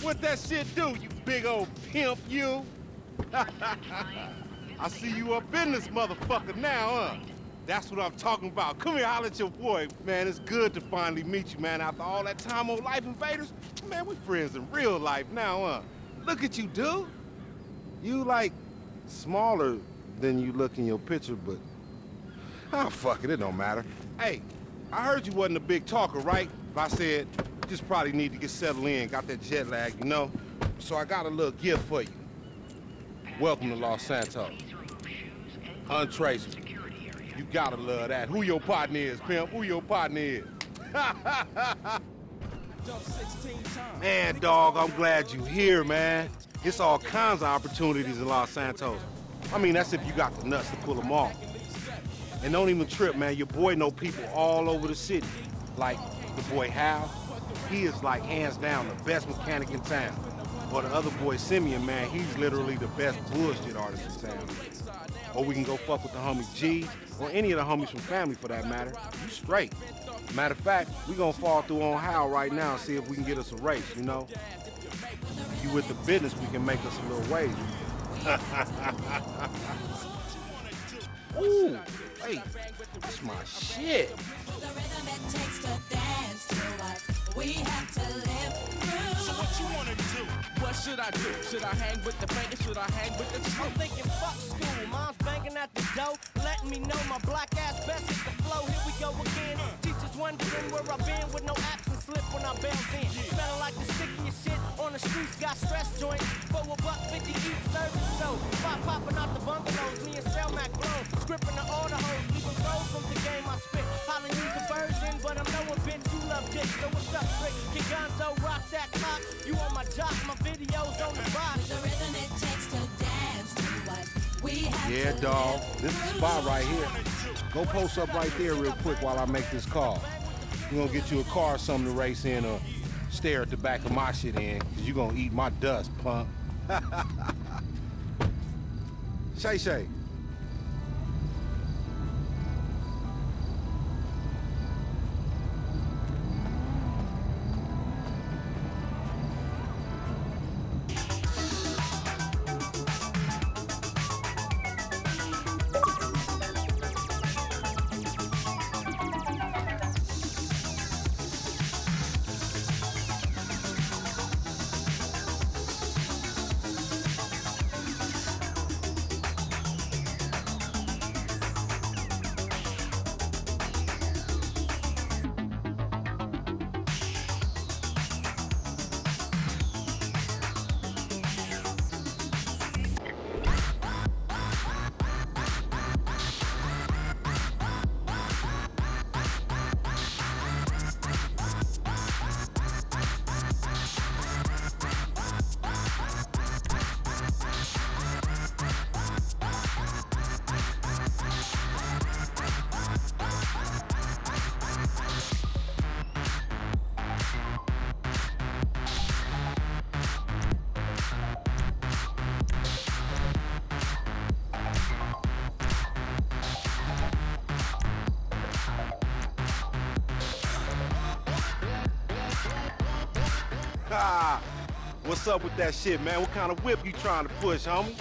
What that shit do, you big old pimp, you? I see you up in this motherfucker now, huh? That's what I'm talking about. Come here, holler at your boy. Man, it's good to finally meet you, man. After all that time on Life Invaders, man, we friends in real life now, huh? Look at you, dude. You, like, smaller than you look in your picture, but... oh, fuck it, it don't matter. Hey, I heard you wasn't a big talker, right? But I said, you just probably need to get settled in, got that jet lag, you know? So I got a little gift for you. Welcome to Los Santos. Untraceable. You gotta love that. Who your partner is, pimp? Who your partner is? Man, dog, I'm glad you here, man. It's all kinds of opportunities in Los Santos. I mean, that's if you got the nuts to pull them off. And don't even trip, man. Your boy know people all over the city. Like the boy Hal. He is like hands down the best mechanic in town. Or the other boy Simeon, man, he's literally the best bullshit artist in town. Or we can go fuck with the homie G, or any of the homies from family for that matter. You straight. Matter of fact, we gonna fall through on Hal right now and see if we can get us a race, you know? If you with the business, we can make us a little wager. Ooh, hey, that's my shit. So what you wanna do? What should I do? Should I hang with the bankers? Should I hang with the truth? I'm thinking fuck school. Mom's banging at the door, letting me know my black ass best hit the flow. Here we go again. Teachers wondering where I've been with no absence slip when I bounce in. Smelling like the stickiest shit on the streets. Got stress joints for $1.50 each serving. So pop popping out the bungalows, me and Selmac blow, scripting the order hoes, leaving goals from the game I spit. Holla you conversion, but I'm knowing bitch you love dick. So what's up, Rick? Kid Gonzo, rock that clock. You on my jock, my videos on the box. The rhythm it takes to dance to what we have. Yeah, dog. This is the spot right here. Go post up right there real quick while I make this call. We're gonna get you a car or something to race in, or stare at the back of my shit in, because you're gonna eat my dust, punk. Shay Shay. What's up with that shit, man? What kind of whip you trying to push, homie?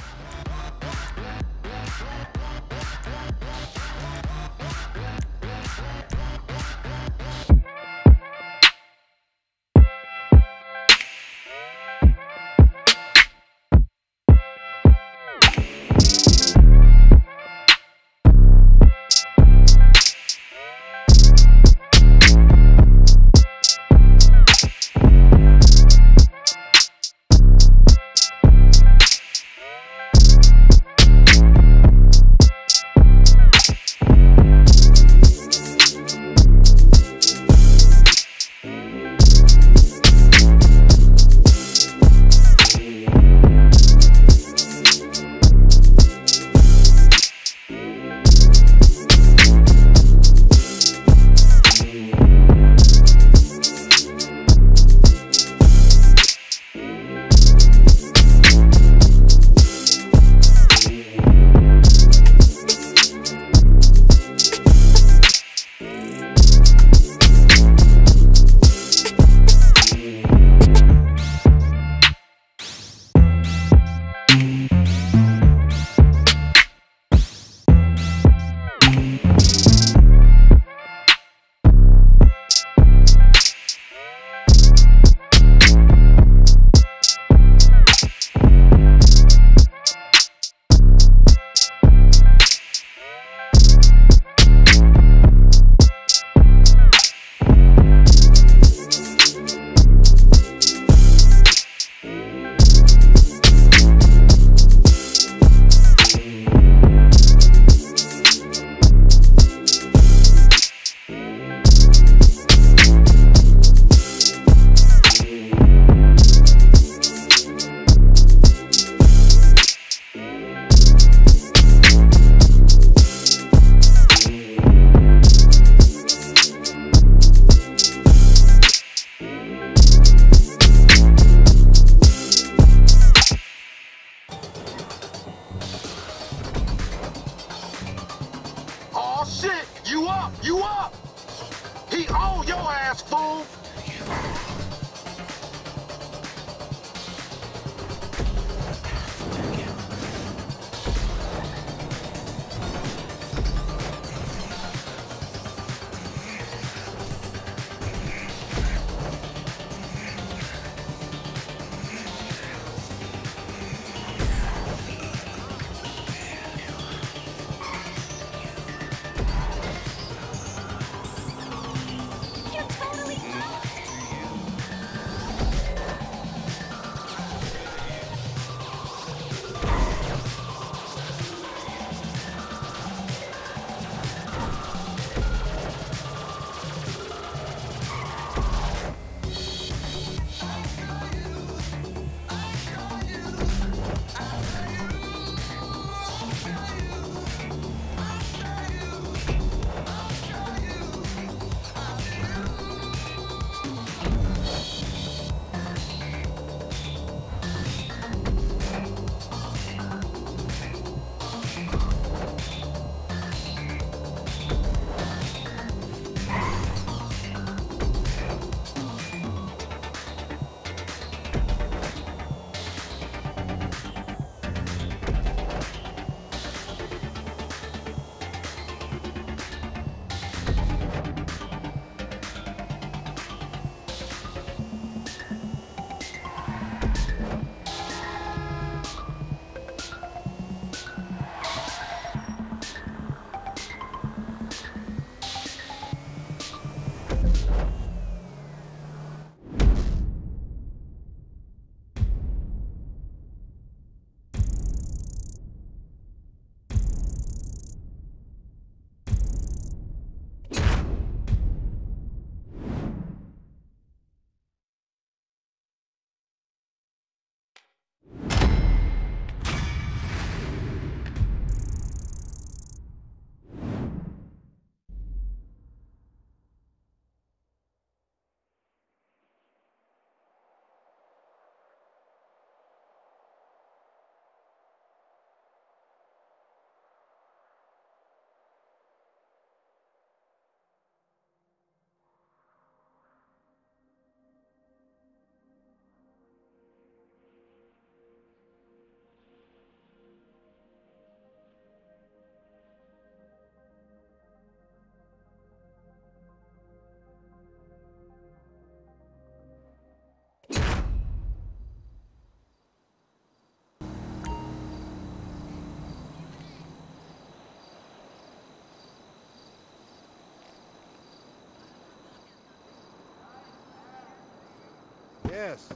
Yes.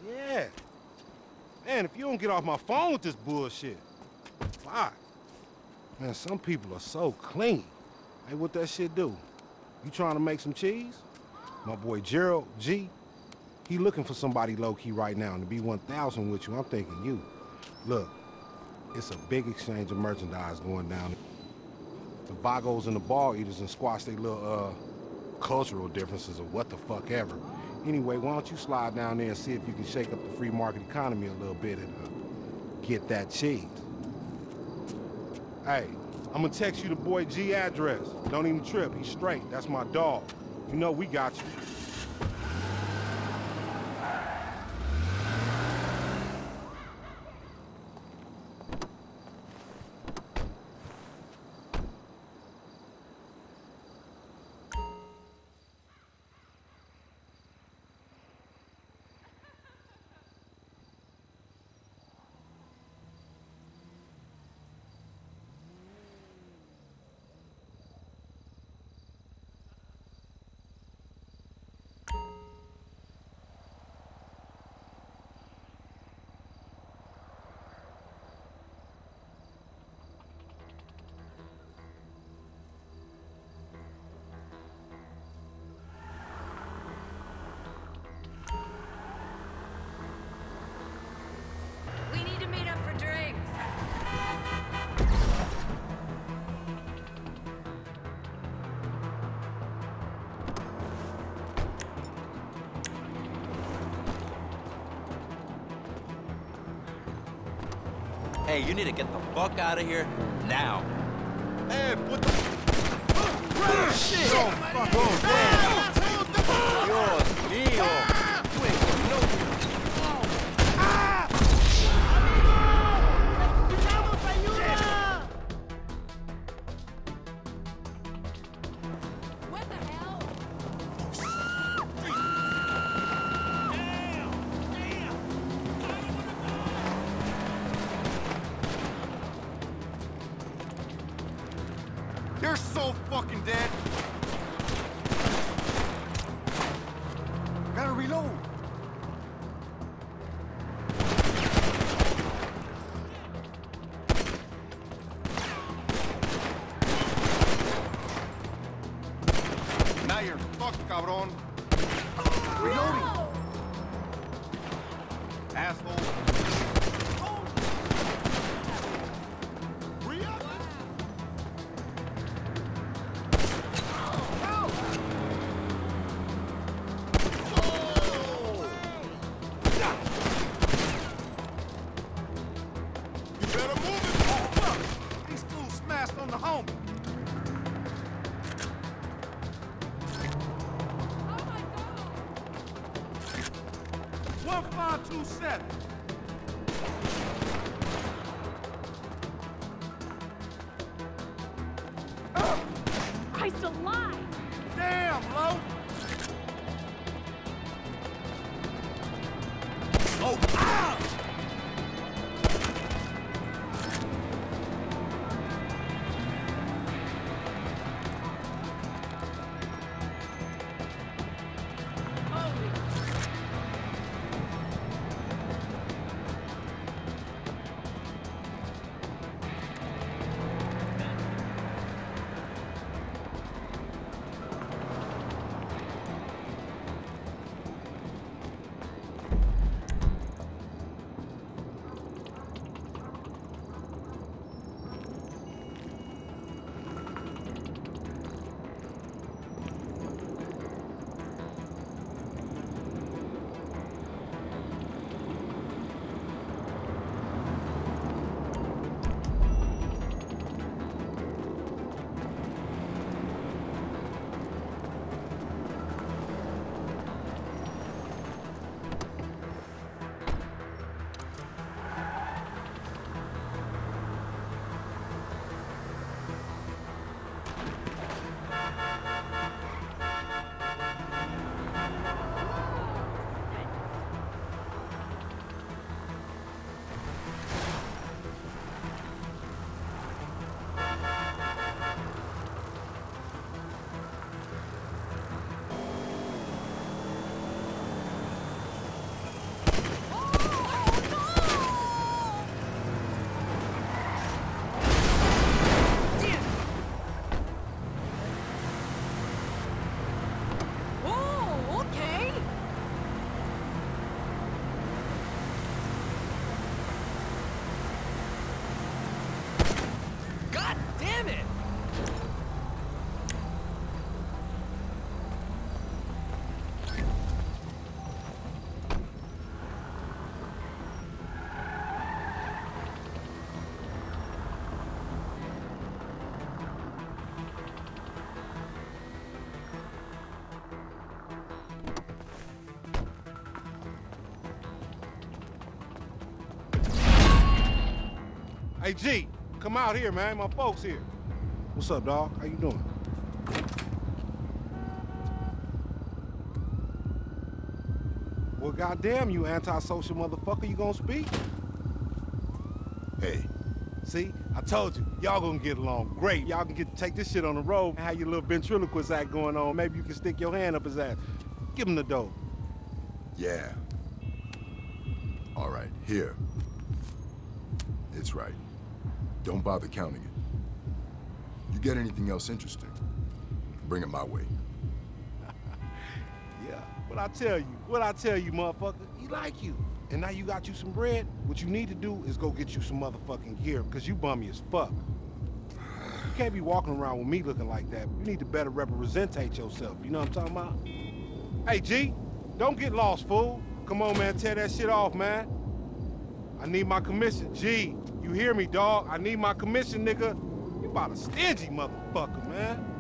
Yeah. Man, if you don't get off my phone with this bullshit. Fuck. Man, some people are so clean. Hey, what that shit do? You trying to make some cheese? My boy Gerald G, he looking for somebody low-key right now, and to be 1,000 with you, I'm thinking you. Look, it's a big exchange of merchandise going down. The Vagos and the Ball Eaters and squash their little, cultural differences or what the fuck ever. Anyway, why don't you slide down there and see if you can shake up the free market economy a little bit and get that cheese. Hey, I'm gonna text you the boy G address. Don't even trip, he's straight. That's my dog. You know we got you. We need to meet up for drinks. Hey, you need to get the fuck out of here now. Hey, what the... Shit! Oh, fuck off, Dios mío! You ain't gonna know. What the hell? You're so fucking dead. Gotta reload. Now you're fucked, cabron. Reloading. Asshole. Re-up. You better move it. Oh, fuck. These fools smashed on the homie. Oh my god! 1527. Christ alive! Damn, Lo. Oh, ah! Hey, G, come out here, man. My folks here. What's up, dog? How you doing? Well, goddamn you, antisocial motherfucker. You gonna speak? Hey. See, I told you, y'all gonna get along great. Y'all can take this shit on the road and have your little ventriloquist act going on. Maybe you can stick your hand up his ass. Give him the dough. Yeah. All right, here. It's right. Don't bother counting it. You get anything else interesting, bring it my way. Yeah, what I tell you, motherfucker, he like you. And now you got you some bread, what you need to do is go get you some motherfucking gear, because you bummy as fuck. You can't be walking around with me looking like that. You need to better representate yourself, you know what I'm talking about? Hey, G, don't get lost, fool. Come on, man, tear that shit off, man. I need my commission. G, you hear me, dog? I need my commission, nigga. You about a stingy motherfucker, man.